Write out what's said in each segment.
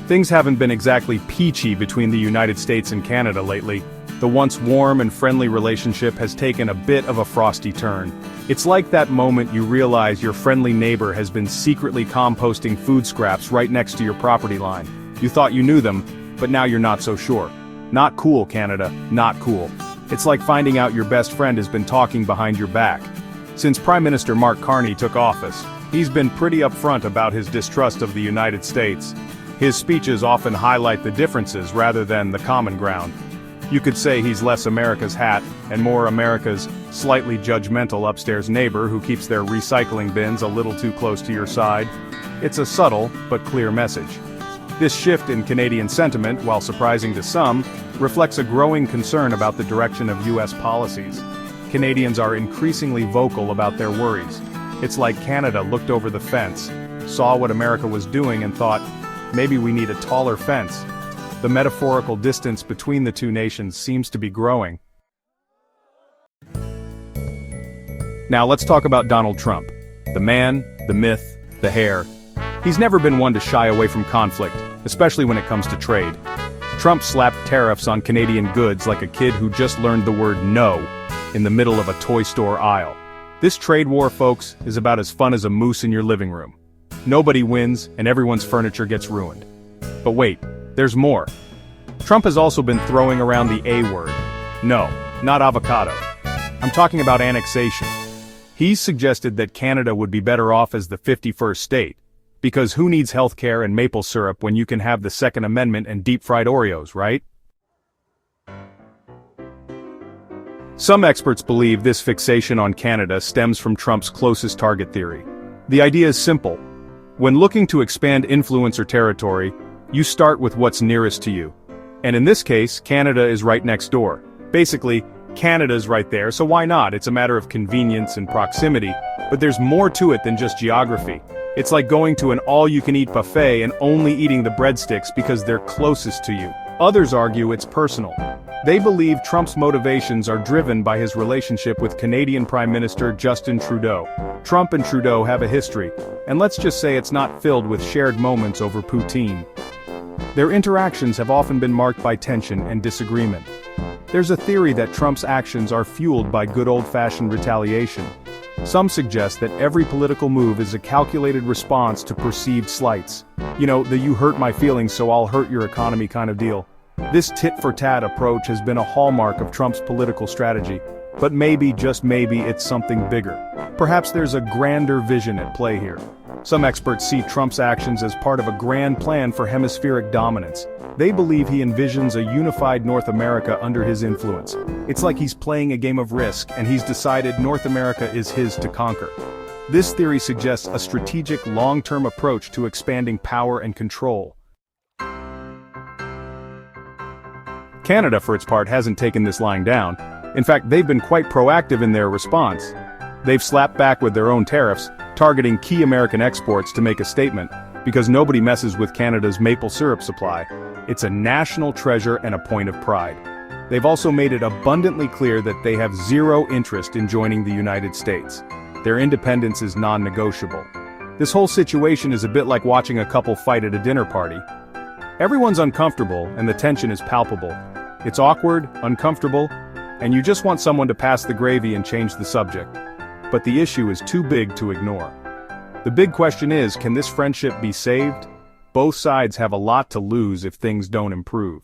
Things haven't been exactly peachy between the United States and Canada lately. The once warm and friendly relationship has taken a bit of a frosty turn. It's like that moment you realize your friendly neighbor has been secretly composting food scraps right next to your property line. You thought you knew them, but now you're not so sure. Not cool, Canada, not cool. It's like finding out your best friend has been talking behind your back. Since Prime Minister Mark Carney took office, he's been pretty upfront about his distrust of the United States. His speeches often highlight the differences rather than the common ground. You could say he's less America's hat and more America's slightly judgmental upstairs neighbor who keeps their recycling bins a little too close to your side. It's a subtle but clear message. This shift in Canadian sentiment, while surprising to some, reflects a growing concern about the direction of U.S. policies. Canadians are increasingly vocal about their worries. It's like Canada looked over the fence, saw what America was doing and thought, maybe we need a taller fence. The metaphorical distance between the two nations seems to be growing. Now let's talk about Donald Trump. The man, the myth, the hair. He's never been one to shy away from conflict, especially when it comes to trade. Trump slapped tariffs on Canadian goods like a kid who just learned the word no in the middle of a toy store aisle. This trade war, folks, is about as fun as a moose in your living room. Nobody wins, and everyone's furniture gets ruined. But wait, there's more. Trump has also been throwing around the A word. No, not avocado. I'm talking about annexation. He's suggested that Canada would be better off as the 51st state, because who needs healthcare and maple syrup when you can have the Second Amendment and deep-fried Oreos, right? Some experts believe this fixation on Canada stems from Trump's closest target theory. The idea is simple. When looking to expand influence or territory, you start with what's nearest to you. And in this case, Canada is right next door. Basically, Canada's right there, so why not? It's a matter of convenience and proximity, but there's more to it than just geography. It's like going to an all-you-can-eat buffet and only eating the breadsticks because they're closest to you. Others argue it's personal. They believe Trump's motivations are driven by his relationship with Canadian Prime Minister Justin Trudeau. Trump and Trudeau have a history, and let's just say it's not filled with shared moments over poutine. Their interactions have often been marked by tension and disagreement. There's a theory that Trump's actions are fueled by good old-fashioned retaliation. Some suggest that every political move is a calculated response to perceived slights. You know, the you hurt my feelings so I'll hurt your economy kind of deal. This tit-for-tat approach has been a hallmark of Trump's political strategy, but maybe, just maybe, it's something bigger. Perhaps there's a grander vision at play here. Some experts see Trump's actions as part of a grand plan for hemispheric dominance. They believe he envisions a unified North America under his influence. It's like he's playing a game of Risk, and he's decided North America is his to conquer. This theory suggests a strategic, long-term approach to expanding power and control. Canada, for its part, hasn't taken this lying down. In fact, they've been quite proactive in their response. They've slapped back with their own tariffs, targeting key American exports to make a statement, because nobody messes with Canada's maple syrup supply. It's a national treasure and a point of pride. They've also made it abundantly clear that they have zero interest in joining the United States. Their independence is non-negotiable. This whole situation is a bit like watching a couple fight at a dinner party. Everyone's uncomfortable and the tension is palpable. It's awkward, uncomfortable, and you just want someone to pass the gravy and change the subject. But the issue is too big to ignore. The big question is, can this friendship be saved? Both sides have a lot to lose if things don't improve.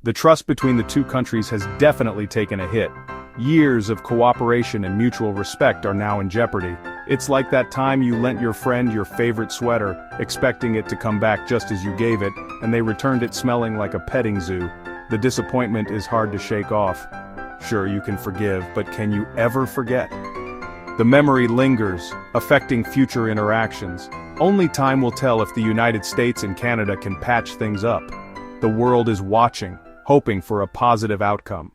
The trust between the two countries has definitely taken a hit. Years of cooperation and mutual respect are now in jeopardy. It's like that time you lent your friend your favorite sweater, expecting it to come back just as you gave it, and they returned it smelling like a petting zoo. The disappointment is hard to shake off. Sure, you can forgive, but can you ever forget? The memory lingers, affecting future interactions. Only time will tell if the United States and Canada can patch things up. The world is watching, hoping for a positive outcome.